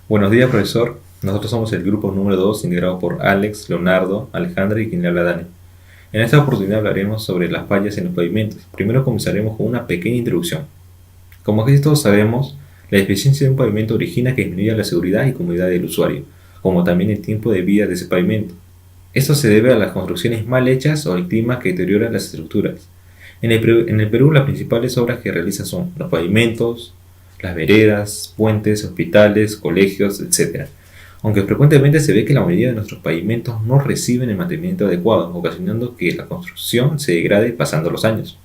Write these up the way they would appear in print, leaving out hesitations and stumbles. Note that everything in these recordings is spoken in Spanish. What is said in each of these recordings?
Buenos días, profesor. Nosotros somos el grupo número 2, integrado por Alex, Leonardo, Alejandra y quien le habla Dani. En esta oportunidad hablaremos sobre las fallas en los pavimentos. Primero comenzaremos con una pequeña introducción. Como casi todos sabemos, la deficiencia de un pavimento origina que disminuya la seguridad y comodidad del usuario, como también el tiempo de vida de ese pavimento. Esto se debe a las construcciones mal hechas o al clima que deteriora las estructuras. En el Perú las principales obras que realizan son los pavimentos, las veredas, puentes, hospitales, colegios, etc. Aunque frecuentemente se ve que la mayoría de nuestros pavimentos no reciben el mantenimiento adecuado, ocasionando que la construcción se degrade pasando los años.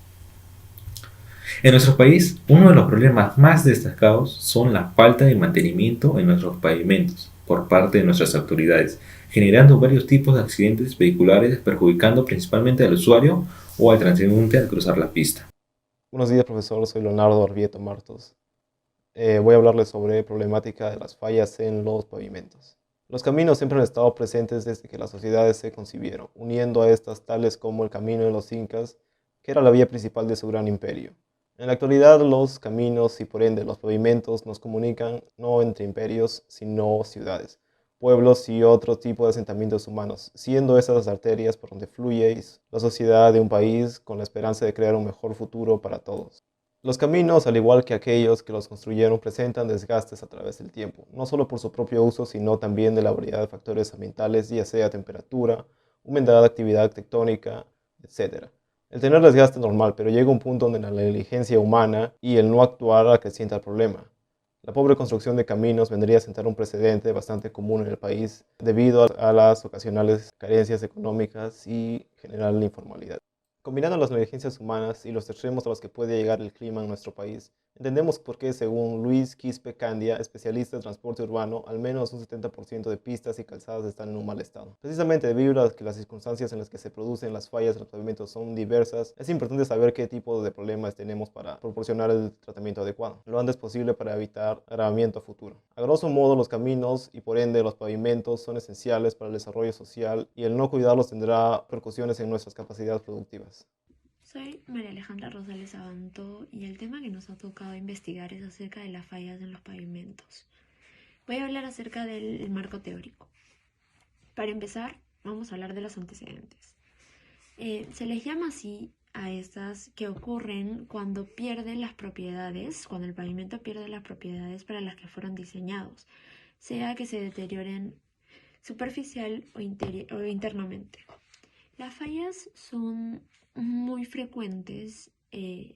En nuestro país, uno de los problemas más destacados son la falta de mantenimiento en nuestros pavimentos por parte de nuestras autoridades, generando varios tipos de accidentes vehiculares perjudicando principalmente al usuario o al transeúnte al cruzar la pista. Buenos días, profesor. Soy Leonardo Orvieto Martos. Voy a hablarles sobre problemática de las fallas en los pavimentos. Los caminos siempre han estado presentes desde que las sociedades se concibieron, uniendo a estas tales como el camino de los incas, que era la vía principal de su gran imperio. En la actualidad, los caminos y por ende los pavimentos nos comunican no entre imperios, sino ciudades, pueblos y otro tipo de asentamientos humanos, siendo esas las arterias por donde fluye la sociedad de un país con la esperanza de crear un mejor futuro para todos. Los caminos, al igual que aquellos que los construyeron, presentan desgastes a través del tiempo, no solo por su propio uso, sino también de la variedad de factores ambientales, ya sea temperatura, humedad, actividad tectónica, etc. El tener desgaste es normal, pero llega un punto donde la negligencia humana y el no actuar acrecienta el problema. La pobre construcción de caminos vendría a sentar un precedente bastante común en el país debido a las ocasionales carencias económicas y general informalidad. Combinando las negligencias humanas y los extremos a los que puede llegar el clima en nuestro país, entendemos por qué, según Luis Quispe Candia, especialista en transporte urbano, al menos un 70% de pistas y calzadas están en un mal estado. Precisamente debido a que las circunstancias en las que se producen las fallas en los pavimentos son diversas, es importante saber qué tipo de problemas tenemos para proporcionar el tratamiento adecuado, lo antes posible para evitar agravamiento a futuro. A grosso modo, los caminos y por ende los pavimentos son esenciales para el desarrollo social y el no cuidarlos tendrá repercusiones en nuestras capacidades productivas. Soy María Alejandra Rosales Abanto y el tema que nos ha tocado investigar es acerca de las fallas en los pavimentos. Voy a hablar acerca del marco teórico. Para empezar, vamos a hablar de los antecedentes. Se les llama así a estas que ocurren cuando pierden las propiedades, cuando el pavimento pierde las propiedades para las que fueron diseñados, sea que se deterioren superficial o internamente. Las fallas son muy frecuentes,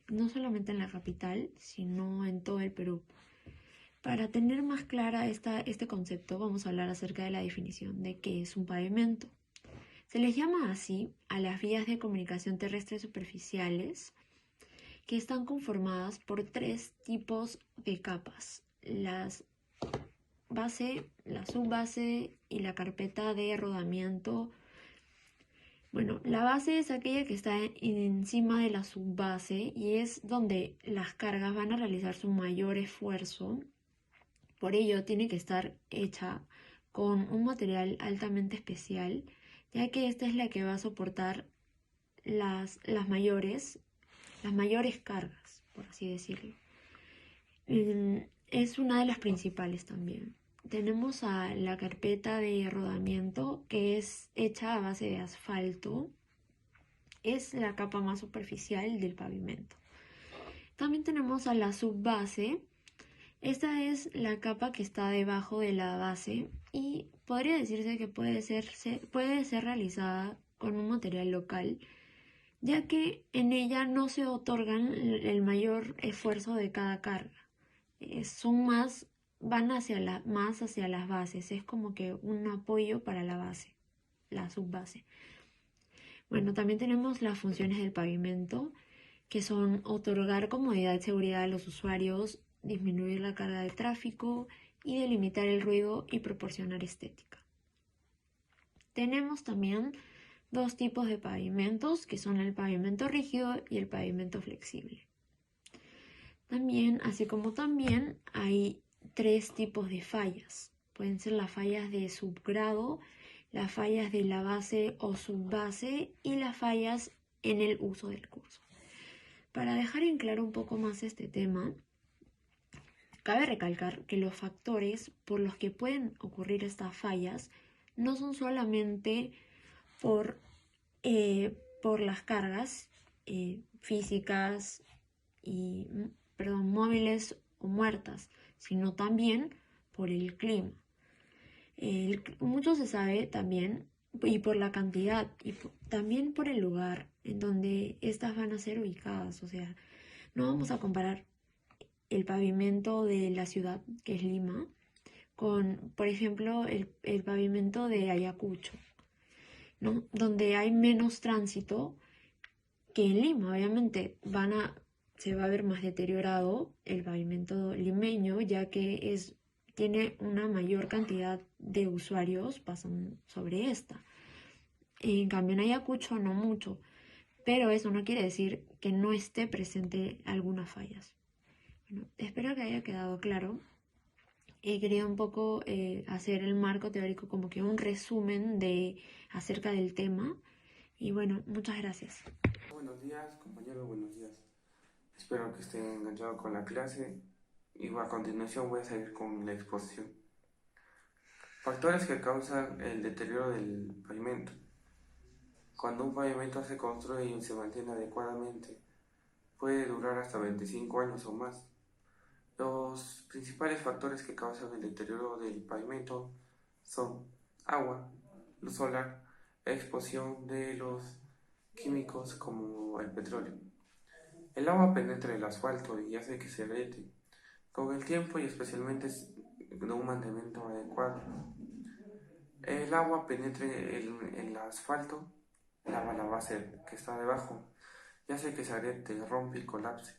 no solamente en la capital, sino en todo el Perú. Para tener más clara este concepto, vamos a hablar acerca de la definición de qué es un pavimento. Se les llama así a las vías de comunicación terrestres superficiales que están conformadas por tres tipos de capas: la base, la subbase y la carpeta de rodamiento. Bueno, la base es aquella que está encima de la subbase y es donde las cargas van a realizar su mayor esfuerzo. Por ello, tiene que estar hecha con un material altamente especial, ya que esta es la que va a soportar las mayores cargas, por así decirlo. Es una de las principales también. Tenemos a la carpeta de rodamiento, que es hecha a base de asfalto. Es la capa más superficial del pavimento. También tenemos a la subbase. Esta es la capa que está debajo de la base y podría decirse que puede ser realizada con un material local, ya que en ella no se otorgan el mayor esfuerzo de cada carga. Son van más hacia las bases. Es como que un apoyo para la base, la subbase. Bueno, también tenemos las funciones del pavimento, que son otorgar comodidad y seguridad a los usuarios, disminuir la carga de tráfico y delimitar el ruido y proporcionar estética. Tenemos también dos tipos de pavimentos, que son el pavimento rígido y el pavimento flexible. También, así como también, hay tres tipos de fallas. Pueden ser las fallas de subgrado, las fallas de la base o subbase y las fallas en el uso del curso. Para dejar en claro un poco más este tema, Cabe recalcar que los factores por los que pueden ocurrir estas fallas no son solamente por, por las cargas físicas y, móviles o muertas, sino también por el clima. Mucho se sabe también, y por la cantidad, y también por el lugar en donde estas van a ser ubicadas. O sea, no vamos a comparar el pavimento de la ciudad, que es Lima, con, por ejemplo, el pavimento de Ayacucho, ¿no? Donde hay menos tránsito que en Lima. Obviamente se va a ver más deteriorado el pavimento limeño, ya que tiene una mayor cantidad de usuarios pasan sobre esta. En cambio en Ayacucho no mucho, pero eso no quiere decir que no esté presente algunas fallas. Bueno, espero que haya quedado claro. He querido un poco hacer el marco teórico, como que un resumen acerca del tema. Y bueno, muchas gracias. Buenos días, compañeros, buenos días. Espero que estén enganchados con la clase y a continuación voy a seguir con la exposición. Factores que causan el deterioro del pavimento. Cuando un pavimento se construye y se mantiene adecuadamente, puede durar hasta 25 años o más. Los principales factores que causan el deterioro del pavimento son agua, luz solar, exposición de los químicos como el petróleo. El agua penetra el asfalto y hace que se agriete. Con el tiempo y especialmente de un mantenimiento adecuado, el agua penetre el asfalto, lava la base que está debajo y hace que se agriete, rompe y colapse.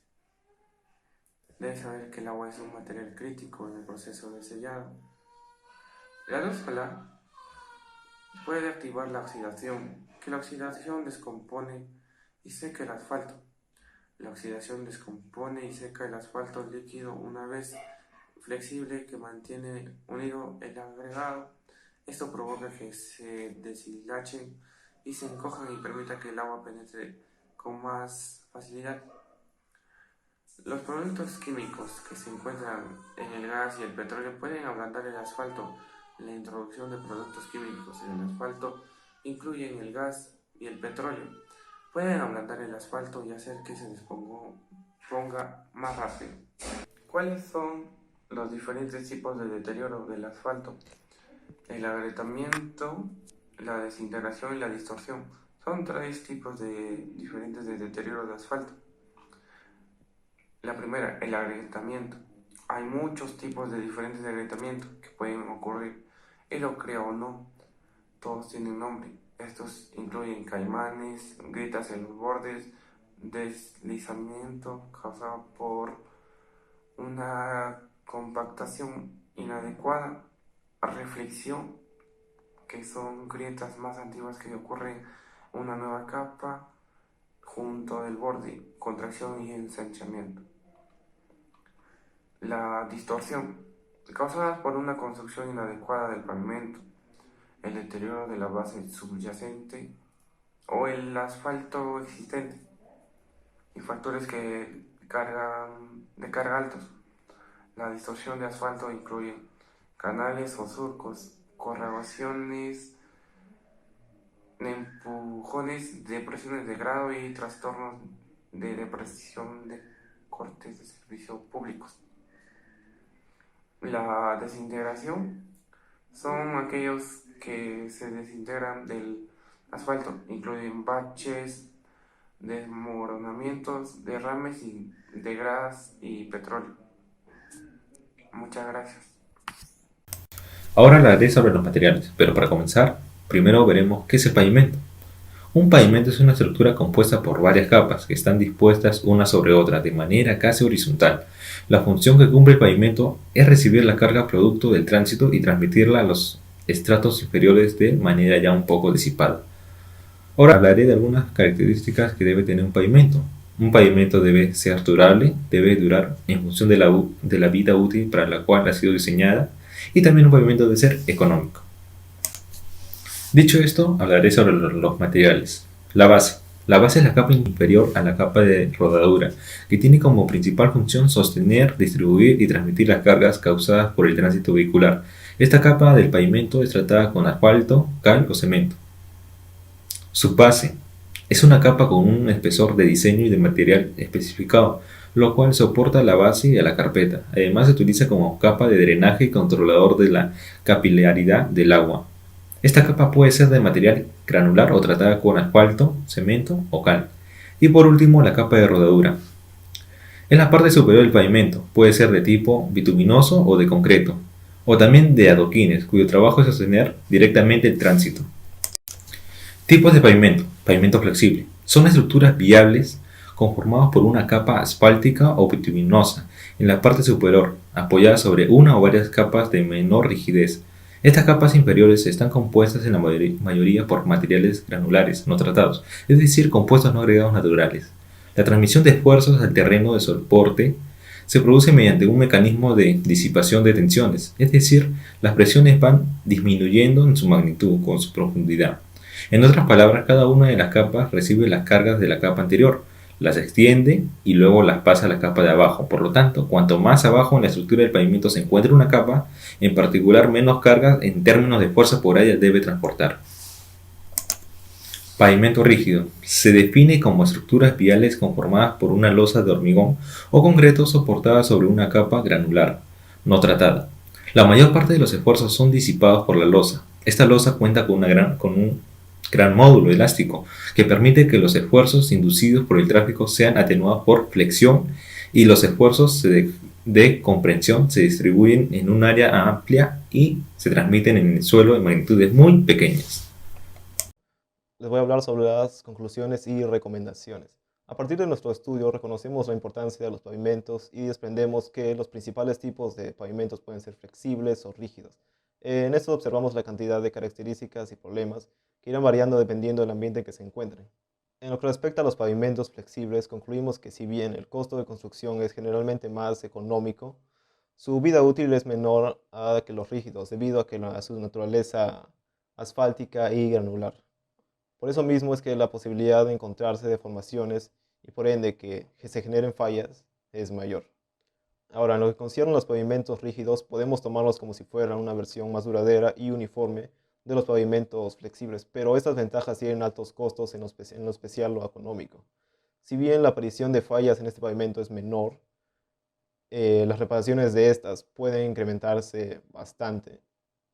Debes saber que el agua es un material crítico en el proceso de sellado. La luz solar puede activar la oxidación, que la oxidación descompone y seca el asfalto. La oxidación descompone y seca el asfalto líquido una vez flexible que mantiene unido el agregado. Esto provoca que se deshilachen y se encojan y permita que el agua penetre con más facilidad. Los productos químicos que se encuentran en el gas y el petróleo pueden ablandar el asfalto. La introducción de productos químicos en el asfalto incluyen el gas y el petróleo. Pueden ablandar el asfalto y hacer que se desponga más rápido. ¿Cuáles son los diferentes tipos de deterioro del asfalto? El agrietamiento, la desintegración y la distorsión. Son 3 tipos diferentes de deterioro de asfalto. La primera, el agrietamiento. Hay muchos tipos de diferentes de agrietamiento que pueden ocurrir, y lo crea o no, todos tienen nombre. Estos incluyen caimanes, grietas en los bordes, deslizamiento causado por una compactación inadecuada, reflexión, que son grietas más antiguas que ocurren una nueva capa junto del borde, contracción y ensanchamiento. La distorsión, causada por una construcción inadecuada del pavimento, el deterioro de la base subyacente o el asfalto existente, y factores de carga altos. La distorsión de asfalto incluye canales o surcos, corrosiones, empujones, depresiones de grado y trastornos de depresión de cortes de servicios públicos. La desintegración son aquellos que se desintegran del asfalto, incluyen baches, desmoronamientos, derrames de grasa y petróleo. Muchas gracias. Ahora hablaré sobre los materiales, pero para comenzar, primero veremos qué es el pavimento. Un pavimento es una estructura compuesta por varias capas que están dispuestas una sobre otra de manera casi horizontal. La función que cumple el pavimento es recibir la carga producto del tránsito y transmitirla a los estratos inferiores de manera ya un poco disipada. Ahora hablaré de algunas características que debe tener un pavimento. Un pavimento debe ser durable, debe durar en función de la vida útil para la cual ha sido diseñada, y también un pavimento debe ser económico. Dicho esto, hablaré sobre los materiales. La base. La base es la capa inferior a la capa de rodadura, que tiene como principal función sostener, distribuir y transmitir las cargas causadas por el tránsito vehicular. Esta capa del pavimento es tratada con asfalto, cal o cemento. Su base es una capa con un espesor de diseño y de material especificado, lo cual soporta la base y a la carpeta. Además se utiliza como capa de drenaje y controlador de la capilaridad del agua. Esta capa puede ser de material granular o tratada con asfalto, cemento o cal. Y por último, la capa de rodadura. Es la parte superior del pavimento, puede ser de tipo bituminoso o de concreto, o también de adoquines, cuyo trabajo es sostener directamente el tránsito. Tipos de pavimento. Pavimento flexible. Son estructuras viables conformadas por una capa asfáltica o bituminosa en la parte superior, apoyada sobre una o varias capas de menor rigidez. Estas capas inferiores están compuestas en la mayoría por materiales granulares no tratados, es decir, compuestos no agregados naturales. La transmisión de esfuerzos al terreno de soporte se produce mediante un mecanismo de disipación de tensiones, es decir, las presiones van disminuyendo en su magnitud con su profundidad. En otras palabras, cada una de las capas recibe las cargas de la capa anterior, las extiende y luego las pasa a la capa de abajo. Por lo tanto, cuanto más abajo en la estructura del pavimento se encuentre una capa, en particular menos cargas en términos de fuerza por área debe transportar. Pavimento rígido. Se define como estructuras viales conformadas por una losa de hormigón o concreto soportada sobre una capa granular, no tratada. La mayor parte de los esfuerzos son disipados por la losa. Esta losa cuenta con un gran módulo elástico que permite que los esfuerzos inducidos por el tráfico sean atenuados por flexión y los esfuerzos de comprensión se distribuyen en un área amplia y se transmiten en el suelo en magnitudes muy pequeñas. Les voy a hablar sobre las conclusiones y recomendaciones. A partir de nuestro estudio reconocemos la importancia de los pavimentos y desprendemos que los principales tipos de pavimentos pueden ser flexibles o rígidos. En esto observamos la cantidad de características y problemas que irán variando dependiendo del ambiente en que se encuentren. En lo que respecta a los pavimentos flexibles, concluimos que si bien el costo de construcción es generalmente más económico, su vida útil es menor a que los rígidos debido a su naturaleza asfáltica y granular. Por eso mismo es que la posibilidad de encontrarse deformaciones y por ende que se generen fallas es mayor. Ahora, en lo que concierne a los pavimentos rígidos, podemos tomarlos como si fueran una versión más duradera y uniforme de los pavimentos flexibles, pero estas ventajas tienen altos costos, en lo especial lo económico. Si bien la aparición de fallas en este pavimento es menor, las reparaciones de estas pueden incrementarse bastante.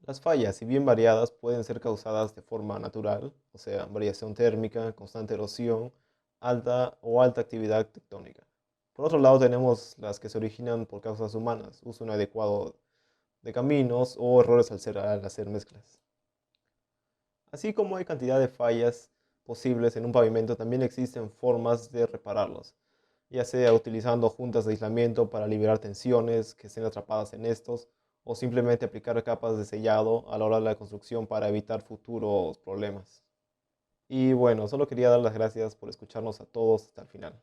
Las fallas, si bien variadas, pueden ser causadas de forma natural, o sea, variación térmica, constante erosión, alta actividad tectónica. Por otro lado, tenemos las que se originan por causas humanas, uso inadecuado de caminos o errores al hacer mezclas. Así como hay cantidad de fallas posibles en un pavimento, también existen formas de repararlos, ya sea utilizando juntas de aislamiento para liberar tensiones que estén atrapadas en estos, o simplemente aplicar capas de sellado a la hora de la construcción para evitar futuros problemas. Y bueno, solo quería dar las gracias por escucharnos a todos hasta el final.